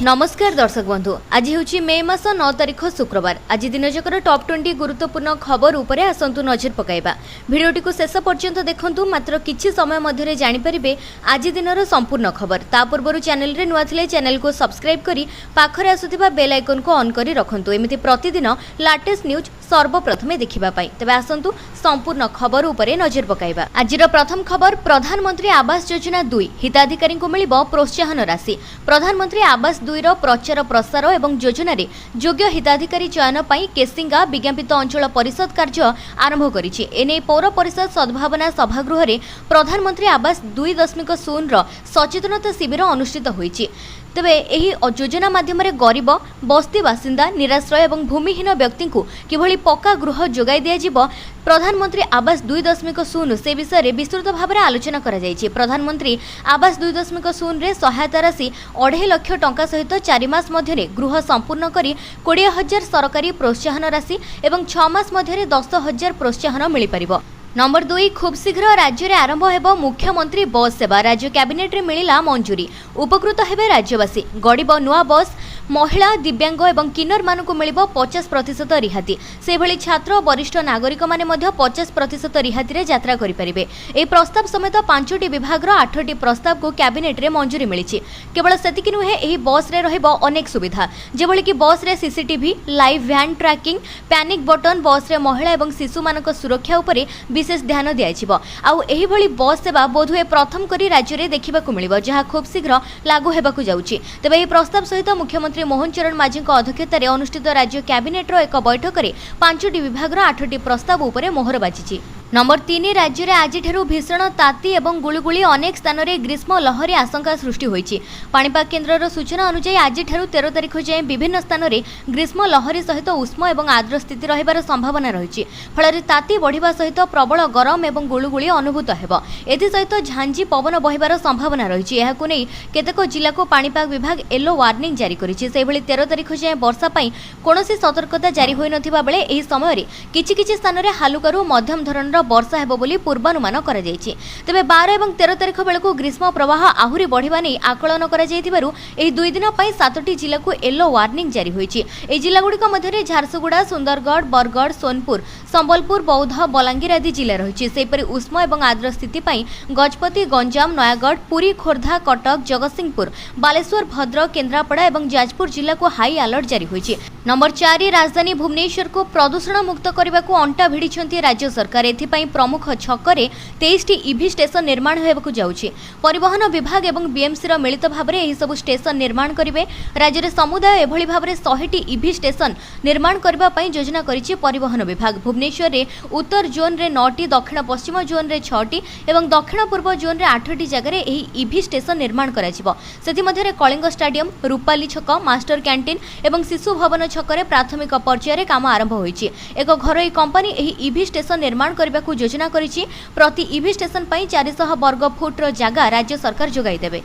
नमस्कार दर्शक बंधु आज हूँ मे मास 9 तारिख शुक्रवार। आज दिन जकर टॉप 20 गुरुत्वपूर्ण खबर उपरे आसंतु नजर पकाइबा। भिडियोटी को शेष पर्यंत देखंतु, मात्र किछि समय मध्यरे जानि परिबे आज दिनर संपूर्ण खबर। ता पूर्वरु चैनल रे नुआ थिले चैनल को सब्सक्राइब करी पाखरे आसुथिबा बेल आइकन को ऑन करी रखंतु, एमिति प्रतिदिन लेटेस्ट न्यूज सर्वप्रथमे देखिबा पाई। तबे आसंतु संपूर्ण खबर उपरे नजर पकाइबा। आजिर प्रथम खबर, प्रधानमंत्री आवास योजना 2 हिताधिकारी को मिलिबो प्रोत्साहन राशि। प्रधानमंत्री आवास 2 रो प्रचार प्रसार एवं योजना रे योग्य हिताधिकारी चयन पाई केसिंगा विज्ञापित अंचल परिषद कार्य आरंभ करिछि। एने पौर परिषद सद्भावना सभागृह रे प्रधानमंत्री आवास 2.0 रो सचेतनता शिविर अनुष्ठित होइछि। तेबे एही योजना माध्यम गरीब बस्ती बासिंदा निराश्रय एवं भूमिहीन व्यक्ति को किभली पक्का गृह जोगाई दिया जिवो प्रधानमंत्री आवास 2.0 से विषय में विस्तृत भाव में आलोचना करा जायछि। प्रधानमंत्री आवास 2.0 रे सहायता राशि 2.5 लाख टंका सहित 4 मास मध्यरे गृह संपूर्ण करी 20,000 सरकारी प्रोत्साहन राशि एवं 6 मास मध्यरे 10,000 प्रोत्साहन मिल पारिबो। नंबर 2, खूब शीघ्र राज्य में आरंभ हेबो मुख्यमंत्री बस सेवा। राज्य कैबिनेट रे मिलिला मंजूरी। उपकृत हेबे राज्यवासी। गड़िबो नुआ बस। महिला दिव्यांग एवं किन्नर मानकु मिलिबो 50% रिहाती। से भली छात्र वरिष्ठ नागरिक माने मध्य 50% रिहाती रे यात्रा करि परिबे। ए प्रस्ताव समेत 5टी विभाग रो 8टी प्रस्ताव को कैबिनेट रे मंजूरी मिलिछि। केवल सेतिकि नुहे, एही बस रे रहिबो अनेक सुविधा, जेभली कि बस रे CCTV, live van tracking, panic button, bus रे महिला एवं शिशु मानक सुरक्षा उपरे विशेष ध्यान दियाजिबो। आउ एही भली बस सेवा बोधुए प्रथम करी राज्य रे देखिबाकू मिलिबो, जहा खूब शीघ्र लागू हेबाकू जाउछि। तबे एही प्रस्ताव सहित मुख्यमंत्री मोहन चरण माझी अध्यक्षतार अनुष्ठित राज्य कैबिनेट एक बैठक में 5टी विभाग 8टी प्रस्ताव उपरे मोहर बाजिछि। नंबर 3, राज्य में आज भीषण ताती एवं गुळुगुळी अनेक स्थान में ग्रीष्म लहरी आशंका सृष्टि होइछि। पाणीपाग केन्द्र सूचना अनुसार आज 13 तारिख जाए विभिन्न स्थान में ग्रीष्म लहरी सहित उष्म एवं आर्द्र स्थिति रहिबार संभावना रही। फल ताती बढ़िबा सहित प्रबल गरम एवं गुळुगुळी अनुभूत हेबो। एथि सहित झांझी पवन बहिबार संभावना रही। एहाकु नै केतेक जिला को पाणीपाग विभाग येलो वार्निंग जारी करिछि। सेहिभଳି 13 तारिख जाए वर्षा पई कोनोसी सतर्कता जारी होई नथिबा बेले एही समय रे किछि स्थान में हालुकारू मध्यम धरणर वर्षा हेबो बोली पूर्वानुमान करा जायछि। तबे 12 एवं 13 तारिख बेलकू ग्रीष्म प्रवाह आहुरी बढ़िबा नै आकलन करा जायथिबारु एही 2 दिन पई 7टी जिला को येलो वार्निंग जारी होइछि। एही जिला गुडी मध्यरे झारसुगुड़ा, सुंदरगढ़, बरगढ़, सोनपुर, संबलपुर, बौद्ध, बलांगीर आदि जिला रहिछि। सेहिपरि उष्म एवं आर्द्र स्थिति पई गजपति, गंजाम, नयागढ़, पुरी, खोर्धा, कटक, जगतसिंहपुर, बालेश्वर, भद्रक, केन्द्रापड़ा एवं जाजपुर जिला को हाई अलर्ट जारी होइछि। नंबर 4, राजधानी भुवनेश्वर को प्रदूषण मुक्त करने को अंटा भिड़ी राज्य सरकार। एथिपाई प्रमुख छकरे 23टी ईवी स्टेशन निर्माण होबाकू जाउछि। परिवहन विभाग एवं बीएमसी रो मिलित भाबरे एही सब स्टेशन निर्माण करिवे। राज्य रे समुदाय एभली भाबरे 100टी ईवी स्टेशन निर्माण करबा पई योजना करिछि परिवहन विभाग। भुवनेश्वर रे उत्तर जोन रे 9टी, दक्षिण पश्चिम जोन रे 6टी एवं दक्षिण पूर्व जोन रे 8टी जगह रे एही ईवी स्टेशन निर्माण कराजिवो। सेति मध्ये कलिंग स्टेडियम, रूपाली छक, मास्टर कैंटीन एवं शिशु भवन छकरे प्राथमिक पर्यायर काम आरंभ होइछि। एक घरोई कंपनी एही ईवी स्टेशन निर्माण करबा को योजना करिछि। प्रति ईवी स्टेशन पई 400 वर्ग फुट रो जगह राज्य सरकार जोगाई देबे।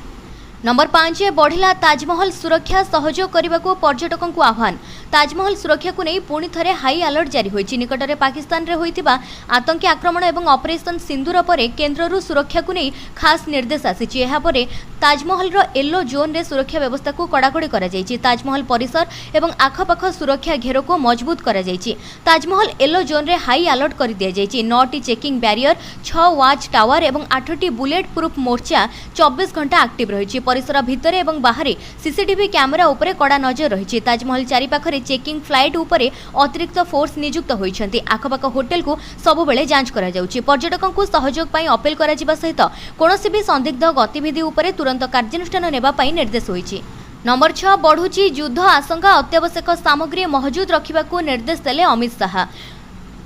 नंबर 5, बढ़िला ताजमहल सुरक्षा सहयोग करने को पर्यटकों को आह्वान। ताजमहल सुरक्षा को नहीं पुणी थरे हाई अलर्ट जारी होइछि। निकट में पाकिस्तान रे होइतिबा आतंकी आक्रमण एवं ऑपरेशन सिंदूर पर केन्द्र सुरक्षा को नहीं खास निर्देश आसीछि। एहा परे ताजमहल रो येलो जोन रे सुरक्षा व्यवस्था को कड़ाकड़ी करा जायछि। ताजमहल परिसर एवं आखपाख सुरक्षा घेर को मजबूत करा जायछि। ताजमहल येलो जोन रे हाई अलर्ट कर दिया जायछि। 9टी चेकिंग बैरियर, 6 वाच टावर एवं 8टी बुलेट प्रूफ मोर्चा 24 घंटा एक्टिव रहिछि। परिसर भितर एवं बाहर सीसीटीवी कैमेरा उपरे कड़ा नजर रही। ताजमहल चारिपाखरे चेकिंग फ्लाइट उपरे अतिरिक्त फोर्स नियुक्त होइछन्ति। आखपाख होटेल को सबु बेले जांच करा जाउछि। पर्यटकों को सहयोग पई अपील करा जिबा सहित कोनोसी भी संदिग्ध गतिविधि उपरे तुरंत कार्यानुष्ठान नेबा पई निर्देश होइछि। नंबर 6, बढ़ुछि युद्ध आशंका। अत्यावश्यक सामग्री महजूद रखिबाकू निर्देश देले अमित शाह।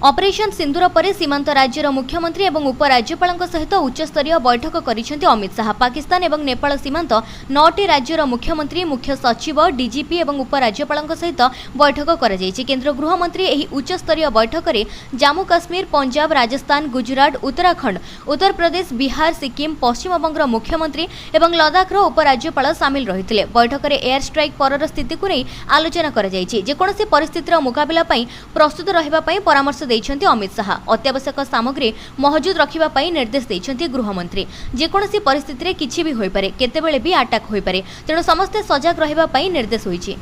ऑपरेशन सिंदूर पर सीमांत राज्यर मुख्यमंत्री एवं उपराज्यपाल सहित उच्चस्तरीय बैठक करिसेंति अमित शाह। पाकिस्तान एवं नेपाल सीमांत 9टी राज्यर मुख्यमंत्री, मुख्य सचिव, डीजीपी एवं उपराज्यपाल सहित बैठक करा जायछि। केंद्र गृहमंत्री एही उच्चस्तरीय बैठक में जम्मू काश्मीर, पंजाब, राजस्थान, गुजरात, उत्तराखंड, उत्तर प्रदेश, बिहार, सिक्किम, पश्चिम बंगर मुख्यमंत्री एवं लद्दाखर उपराज्यपाल सामिल रहिथिले। बैठक में एयर स्ट्राइक परर स्थिति को नहीं आलोचना करा जायछि। जेकोनोसी परिस्थितिर मुकाबिला पई प्रस्तुत रहिबा पई परामर्श ଦେଇଛନ୍ତି ଅମିତ ଶାହା। ଅତ୍ୟାବଶ୍ୟକ ସାମଗ୍ରୀ ମହଜୁଦ ରଖିବା ପାଇଁ ନିର୍ଦ୍ଦେଶ ଦେଇଛନ୍ତି ଗୃହମନ୍ତ୍ରୀ। ଯେକୌଣସି ପରିସ୍ଥିତିରେ କିଛି ବି ହୋଇପାରେ, କେତେବେଳେ ବି ଆଟାକ୍ ହୋଇପାରେ, ତେଣୁ ସମସ୍ତେ ସଜାଗ ରହିବା ପାଇଁ ନିର୍ଦ୍ଦେଶ ହୋଇଛି।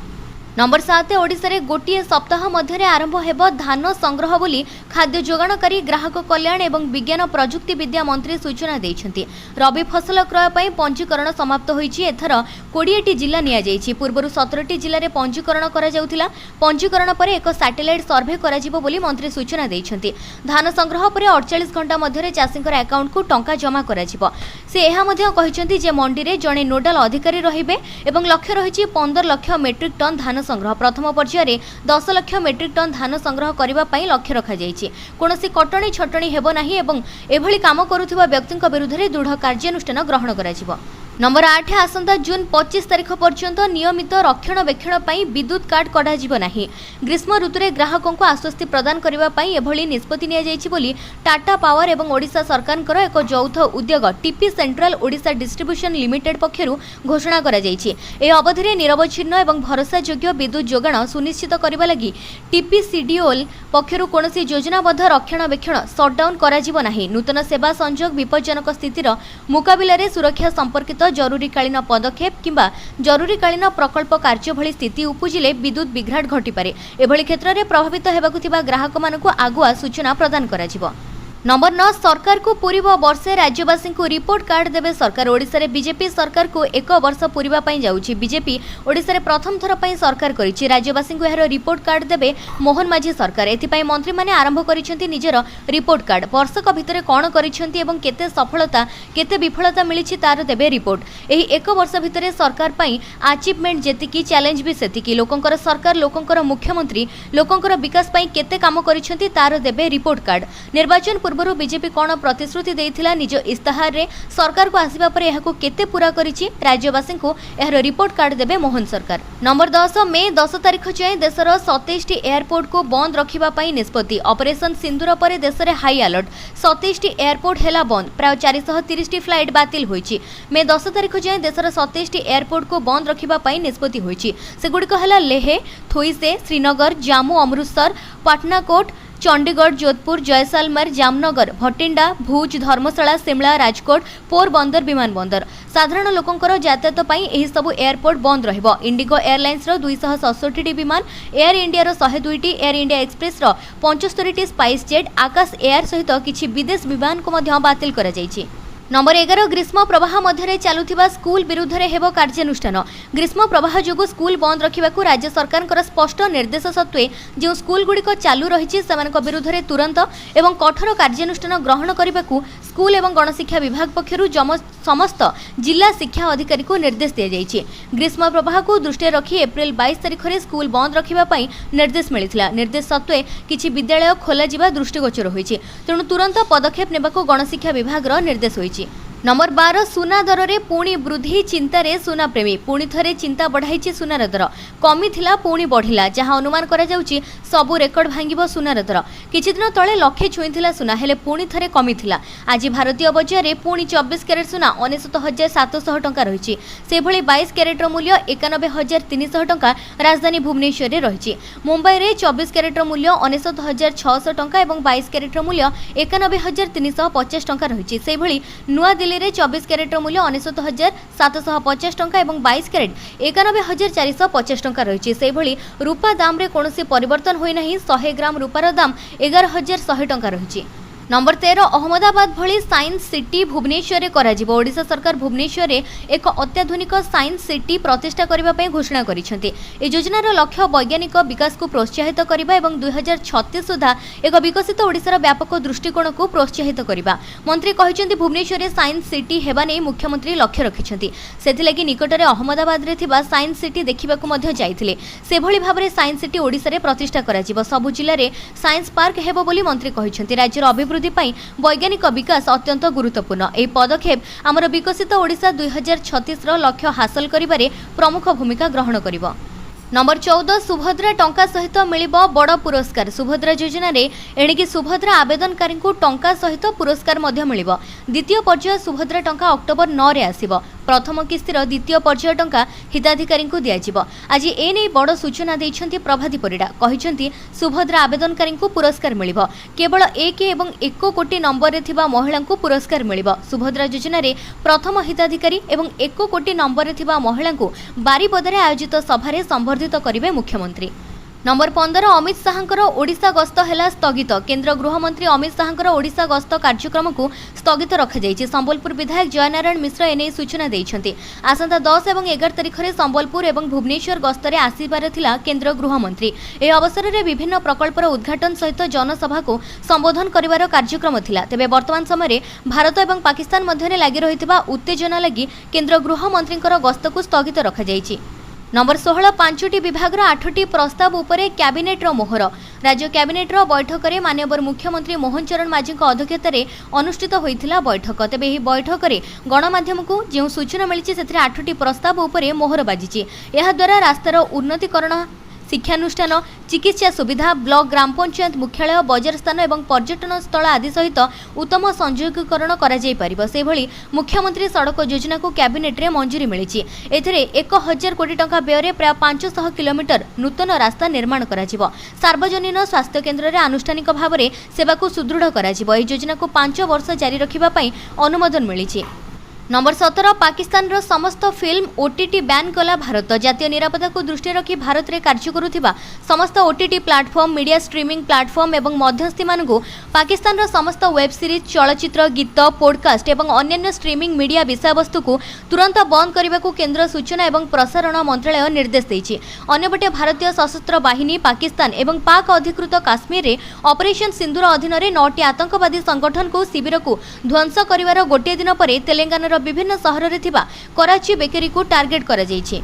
नंबर 7 ओडिशारे गोटिए सप्ताह मध्य आरंभ हेब धान संग्रह बोली खाद्य जोगाणकारी ग्राहक कल्याण एवं विज्ञान प्रजुक्ति विद्या मंत्री सूचना देइछन्ति। रबी फसल क्रय पई पंजीकरण समाप्त होईछि। एथर 20टी जिला निया जाईछि। पूर्वरु 17टी जिल्ला रे पंजीकरण करा जाउथिला। पंजीकरण परे एक सैटेलाइट सर्वे करा जिवो बोली मंत्री सूचना देइछन्ति। धान संग्रह परे 48 घंटा मध्य चाषींकर अकाउंट को टंका जमा करा जिवो। से एहा मध्य कहिछन्ति जे मंडी रे जणे नोडाल अधिकारी रहिबे एवं लक्ष्य रहिछि 15 लाख मेट्रिक टन धान संग्रह। प्रथम पर्यायर 10 लाख मेट्रिक टन धान संग्रह करबा पई लक्ष्य रखा जायछि। कोनोसी कटणी छटणी हेबो नाही एवं एभली काम करुथिबा व्यक्तिक विरुद्ध दृढ़ कार्यानुष्ठान ग्रहण कराजिवो। नंबर 8 आसंता जून 25 तारिख पर्यंत नियमित रक्षणाबेक्षण पई विद्युत कार्ड कढा जिवो नाही। ग्रीष्म ऋतुरे ग्राहकों को आश्वस्ति प्रदान करबा पई एभली निष्पत्ति निया जायछि बोली टाटा पावर एवं ओडिशा सरकारकर एक यौथ उद्योग TP central Odisha distribution limited पक्षरु घोषणा करा जायछि। ए अवधिरे निरवच्छिन्न एवं भरोसायोग्य विद्युत जोगाण सुनिश्चित करबा लागि टीपीसीडीओल पक्षरु कोनोसी योजनाबद्ध रक्षणाबेक्षण शटडाउन करा जिवो नाही। नूतन सेवा संयोग विपज्जनक स्थितिर मुकाबिला रे सुरक्षा संपर्कित जरूरीकालीन पदक्षेप किंबा जरूरीकालीन प्रकल्प कार्य भली स्थिति उपजिले विद्युत विघ्राट घटिपारे। एभली क्षेत्र में प्रभावित हेबाकु थिबा ग्राहक मानकु आगुआ सूचना प्रदान करा जिवो। नंबर 9 सरकार को पूर्व वर्षे राज्यवासी को रिपोर्ट कार्ड देवे सरकार। ओडिशा रे बीजेपी सरकार को एक वर्ष पूर्वा पई जाउछि। बीजेपी ओडिशा रे प्रथम थर पई सरकार करिछि। राज्यवासी को एहार रिपोर्ट कार्ड देवे मोहन माझी सरकार। एथि पई मंत्री माने आरंभ करिसेंति निजर रिपोर्ट कार्ड। वर्षक भितरे कोन करिसेंति एवं केते सफलता केते विफलता मिलिछि तार देवे रिपोर्ट। एही एक वर्ष भितरे सरकार पई अचीवमेंट जेतिकी चैलेंज भी सेतिकी। लोकंकर सरकार लोकंकर मुख्यमंत्री लोकंकर विकास पई केते काम करिसेंति तार देवे रिपोर्ट कार्ड। निर्वाचन पूर्व बीजेपी कौन प्रतिश्रुति देइथिला निज इस्ताहार रे सरकार को आसीबा परे एहाको केते पूरा करिछि राज्यवासी को एहार रिपोर्ट कार्ड देबे मोहन सरकार। नंबर 10 मे 10 तारिख जाए देशर 27 टी एयरपोर्ट को बंद रखिबा पई निष्पत्ति। ऑपरेशन सिंदूर परे देश रे हाई अलर्ट। 27 टी एयरपोर्ट हेला बंद। प्राय 430 टी फ्लाइट बातिल होईछि। मे 10 तारिख जाए देशर 27 टी एयरपोर्ट को बंद रखिबा पई निष्पत्ति होईछि। सेगुडी को हेला लेह, थोइसे, श्रीनगर, जम्मू, अमृतसर, पटनाकोट, चंडीगढ़, जोधपुर, जयसालमेर, जामनगर, भटिंडा, भुज, धर्मशाला, शिमला, राजकोट, पोरबंदर विमान बंदर। साधारण लोकंकर यातायात पई एही सब एयरपोर्ट बंद रहिबो। इंडिगो एयरलाइंस रो 267 टी विमान, एयर इंडिया रो 102 टी, एयर इंडिया एक्सप्रेस रो 75 टी, स्पाइस जेट, आकाश एयर सहित किछि विदेश विमान को मध्य बातिल करा जायछि। नंबर 11 ग्रीष्म प्रवाह मध्य चलुथिबा स्कूल विरुद्ध रे हेबो कार्यानुष्ठान। ग्रीष्म प्रवाह जोगु स्कूल बंद रखिबाकू राज्य सरकारकर स्पष्ट निर्देश सत्वे जो स्कूल गुड़िक चालू रही सेमानक विरुद्ध रे तुरंत एवं कठोर कार्यानुष्ठान ग्रहण करबाकू स्कूल एवं गणशिक्षा विभाग पक्षरु समस्त जिला शिक्षा अधिकारी को निर्देश दिया जायछि। ग्रीष्म प्रवाह को दृष्टि रखी एप्रिल 22 तारिख रे स्कूल बंद रखिबा पई निर्देश मिलिथिला। निर्देश सत्वे किछि विद्यालय खोला जिबा दृष्टिगोचर होईछि। तेणु तुरंत पदक्षेप नेबाकू गणशिक्षा विभाग रो निर्देश होईछि। नंबर 12 सुना दर रे पुणी वृद्धि चिंतारे सुना प्रेमी। पुणी थरे चिंता बढ़ाई सुनार दर। कमी थिला पुणी बढ़िला। जहां अनुमान करा जाउछि सबु रेकर्ड भांगिबो सुनार दर। किछि दिन तळे लक्षे छुईथिला सुना हेले पुणी थरे कमी थिला। आज भारतीय बजार रे पुणी 24 कैरेट सुना 69,700 टंका रहिछि। से भली 22 कैरेट रो मूल्य 91,300 टंका राजधानी भुवनेश्वर रे रहिछि। मुंबई रे 24 कैरेट रो मूल्य 69,600 टंका एवं 22 कैरेट रो मूल्य 91,350 टंका रहिछि। से भली नुआ दिल्ली रे 24 कैरेट रो मूल्य 69,750 टंका एवं 22 कैरेट 91,450 टंका रहिछि। से भली रूपा दाम रे कोनोसी परिवर्तन होई नाही। 100 ग्राम रूपार दाम 11,100 टंका रहिछि। नंबर 13 अहमदाबाद भली साइंस सिटी भुवनेश्वर रे कराजिबो। ओडिशा सरकार भुवनेश्वर रे एक अत्याधुनिक साइंस सिटी प्रतिष्ठा करिबा पई घोषणा करिसेंति। ए योजनार लक्ष्य वैज्ञानिक विकास को प्रोत्साहित करिबा एवं 2036 सुधा एक विकसित ओडिशार व्यापक दृष्टिकोण को प्रोत्साहित करिबा। मंत्री कहिसेंति भुवनेश्वर रे साइंस सिटी हेबा नै मुख्यमंत्री लक्ष्य रखिसेंति। सेथिलागि निकटरे अहमदाबाद रे थिबा साइंस सिटी देखिबाकू मध्य जाइथिले। से भली भाबरे साइंस सिटी ओडिशा रे प्रतिष्ठा कराजिबो। सबु जिल्ला रे साइंस पार्क हेबो बोली मंत्री कहिसेंति। राज्यर वैज्ञानिक विकास अत्यंत गुरुत्वपूर्ण। यह पदक्षेप आमर विकसित ओडिशा 2036 लक्ष्य हासिल करिबारे प्रमुख भूमिका ग्रहण करिबो। नंबर 14 सुभद्रा टंका सहित मिलिबो बड़ पुरस्कार। सुभद्रा योजना रे एणिकी सुभद्रा आवेदनकारी को टंका सहित पुरस्कार मध्य मिलिबो। द्वितीय पर्याय सुभद्रा टंका अक्टोबर 9 रे आसीबो। प्रथम किस्तिर द्वितीय पर्याय टंका हिताधिकारी को दियाजिबो। आज ए नै बड़ सूचना दैछंती प्रभाती परिडा कहिसंती सुभद्रा आवेदनकारी को पुरस्कार मिलिबो। केवल 1 एवं 1 कोटी नंबर रे थिबा महिला को पुरस्कार मिलिबो। सुभद्रा योजना रे प्रथम हिताधिकारी एवं 1 कोटी नंबर रे थिबा महिला को बारीपदारे आयोजित सभारे संबर्धित करिवे मुख्यमंत्री। नंबर 15 अमित शाहंकर ओडिशा गस्त हेला स्थगित। केंद्र गृहमंत्री अमित शाहंकर ओडिशा गस्त कार्यक्रम को स्थगित रखा जायछि। संबलपुर विधायक जयनारायण मिश्र एने सूचना दैछंती। आसंता 10 एवं 11 तारिख रे संबलपुर एवं भुवनेश्वर गस्तरे आसीबार थिला केंद्र गृहमंत्री। ए अवसर रे विभिन्न प्रकल्पर उद्घाटन सहित जनसभा को संबोधन करिवार कार्यक्रम थिला। तेबे वर्तमान समय रे भारत एवं पाकिस्तान मध्यरे लागि रहितबा उत्तेजना लागि केंद्र गृहमंत्रींकर गस्त को स्थगित रखा जायछि। नंबर 16 5टी विभाग 8टी प्रस्ताव उपरे कैबिनेट मोहर। राज्य कैबिनेट बैठक में माननीय मुख्यमंत्री मोहन चरण माझी अध्यक्षतार अनुष्ठित होइथिला बैठक। तेबे एही बैठक में गणमाध्यम को जो सूचना मिली से 8टी प्रस्ताव उपरे मोहर बाजिछि। एहा द्वारा रास्तार उन्नतीकरण, शिक्षानुष्ठान, चिकित्सा सुविधा, ब्लॉक ग्राम पंचायत मुख्यालय, बजार स्थान एवं पर्यटन स्थल आदि सहित उत्तम संयोगीकरण करा जाय परिबो। सेभली मुख्यमंत्री सड़क योजना को कैबिनेट रे मंजूरी मिली। एथिरे 1000 कोटी टंका व्यय प्राय 500 किलोमीटर नूतन रास्ता निर्माण करा जिवो। सार्वजनिक स्वास्थ्य केन्द्र रे आनुष्ठानिक भाव में सेवा को सुदृढ़ करा जिवो। एही योजना को 5 वर्ष जारी रखिबा पई अनुमोदन मिली। नंबर 17 पाकिस्तान रो समस्त फिल्म ओटीटी बैन कला भारत। जातीय निरापत्ता को दृष्टि रखी भारत रे कार्य करुथिबा समस्त OTT platform, media streaming platform एवं मध्यस्थी मानकु पाकिस्तान रो समस्त वेब सीरीज, चलचित्र, गीत, पॉडकास्ट एवं अन्य स्ट्रीमिंग मीडिया विषयवस्तु को तुरंत बंद करने को केंद्र सूचना एवं प्रसारण मंत्रालय निर्देश देछि। अन्यपटे भारतीय सशस्त्र बाहिनी पाकिस्तान एवं पाक अधिकृत काश्मीर रे ऑपरेशन सिंदूर अधीन रे 9टी आतंकवादी संगठन को शिविर को ध्वंस करिवार गोटे दिन पर तेलंगाना विभिन्न शहर रे थिबा कराची बेकरी को टार्गेट करा जायछि।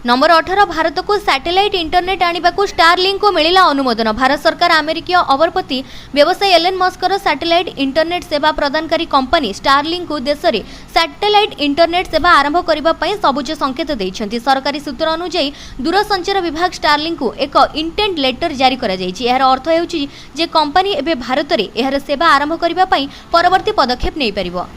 नंबर 18 भारत को सैटेलाइट इंटरनेट आनिबा को स्टारलिंक को मिलिला अनुमोदन। भारत सरकार अमेरिकीय अबरपति व्यवसायी एलन मस्कर सैटेलाइट इंटरनेट सेवा प्रदानकारी कंपनी स्टारलिंक को देश में सैटेलाइट इंटरनेट सेवा आरंभ करबा पई सबुज संकेत दैछंती। सरकारी सूत्र अनुसार दूरसंचार विभाग स्टारलिंक को एक इंटेंट लेटर जारी करा जायछि। एहार अर्थ हेउछि जे कंपनी एबे भारत रे एहार सेवा आरंभ करबा पई परवर्ती पदक्षेप नै परिबो।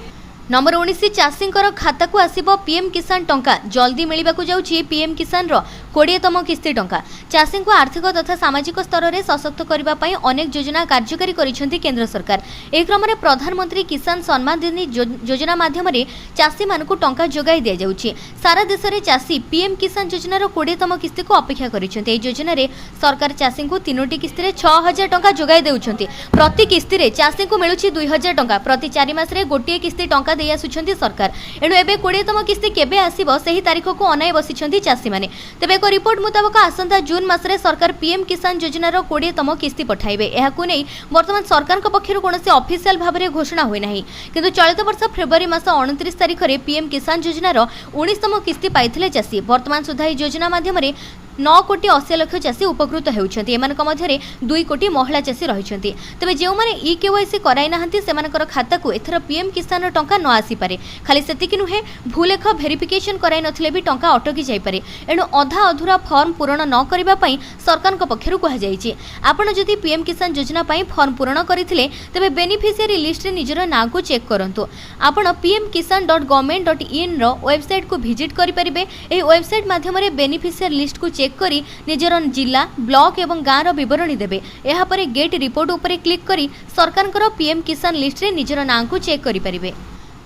नंबर 19 चाषी खाता को आसिबो पीएम किसान टंका। जल्दी मिलवाक जाउछि पीएम किसान रो 20तम किस्ती टंका। चाषी को आर्थिक तथा सामाजिक स्तर में सशक्त करबा पई अनेक योजना कार्यकारी करिसेंती केंद्र सरकार। एही क्रम में प्रधानमंत्री किसान सम्मान निधि योजना माध्यम रे चाषी मानकु टंका जोगाई दिया जाउछि। सारा देश में चाषी पीएम किसान योजना रो 20तम किस्ती को अपेक्षा करिसेंती। एही योजना रे सरकार चाषी को 3टी किस्ती रे 6000 टंका जोगाई देउछंती। प्रति किस्ती रे चाषी को मिलुछि 2000 टंका। प्रति 4 मास रे गोटिए किस्ती टंका दे आसुछंती सरकार। एणु एबे 20तम किस्ती केबे आसीबो सेही तारीख को अनाई बसिछंती चाषी माने। तेबे एक रिपोर्ट मुताबिक आसंता जून मासरे सरकार पीएम किसान योजना रो 20तम किस्ती पठाइबे। एहाकु नै वर्तमान सरकार को पक्षरु कोनोसी ऑफिशियल भाव रे घोषणा होई नाही। किंतु चलित वर्ष फेब्रुआरी मास 29 तारीख रे पीएम किसान योजना रो 19तम किस्ती पाइथिले चाषी। वर्तमान सुधा ई योजना माध्यम रे 9 कोटी 80 लाख चाषी उपकृत होउछंती। एमानक मध्यरे 2 कोटी महिला चाषी रहिछंती। तबे जेउ माने केवाईसी कराई नाहंती सेमानकर खाता को एथर पीएम किसान रो टंका न आसी पारे। खाली सेतिकि नुहे भूलेख वेरिफिकेशन कराई नथिले भी टंका अटकी जाई पारे। एणु अधा अधूरा फॉर्म पूरण न करिबा पई सरकार को पक्षरु कहा जाईछि। आपण जदि पीएम किसान योजना पई फॉर्म पूरण करिथिले तबे बेनिफिशियरी लिस्ट रे निजर नाम को चेक करंतु। आपण pmkisan.government.in रो वेबसाइट को विजिट करि परिबे। एही वेबसाइट माध्यम रे बेनिफिशियरी लिस्ट को चेक करी निजर जिला, ब्लॉक एवं गाँव विवरणी देबे। एहा परे गेट रिपोर्ट उपरे क्लिक करी सरकार पीएम किसान लिस्ट रे निजर नाम को चेक करि परिबे।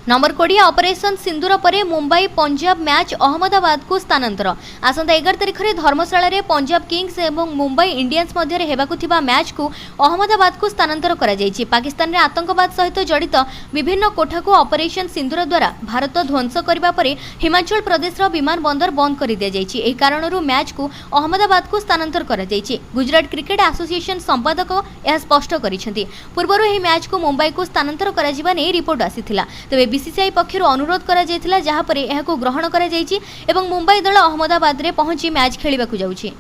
नंबर 20 ऑपरेशन सिंदूर परे मुंबई पंजाब मैच अहमदाबाद को स्थानांतर। आसंता 11 तारिख रे धर्मशाला रे पंजाब किंग्स एवं मुंबई इंडियंस मध्य हेबाकु थिबा मैच को अहमदाबाद को स्थानांतर करा जायछि। पाकिस्तान रे आतंकवाद सहित जड़ित विभिन्न कोठा को ऑपरेशन सिंदूर द्वारा भारत ध्वंस करबा परे हिमाचल प्रदेश रो विमान बंदर बंद कर दिया जायछि। एही कारणरू मैच को अहमदाबाद को स्थानांतर करा जायछि। गुजरात क्रिकेट एसोसिएशन संपादक यह स्पष्ट करिसेंती। पूर्वरु एही मैच को मुंबई को स्थानांतर करा जिबा नै रिपोर्ट आसीथिला। तबे बीसीसीआई पक्षर अनुरोध करा जायथिला जहां परे एहाको ग्रहण करा जायछि एवं मुंबई दल अहमदाबाद रे पहुंची मैच खेलिबाकु जाउछि।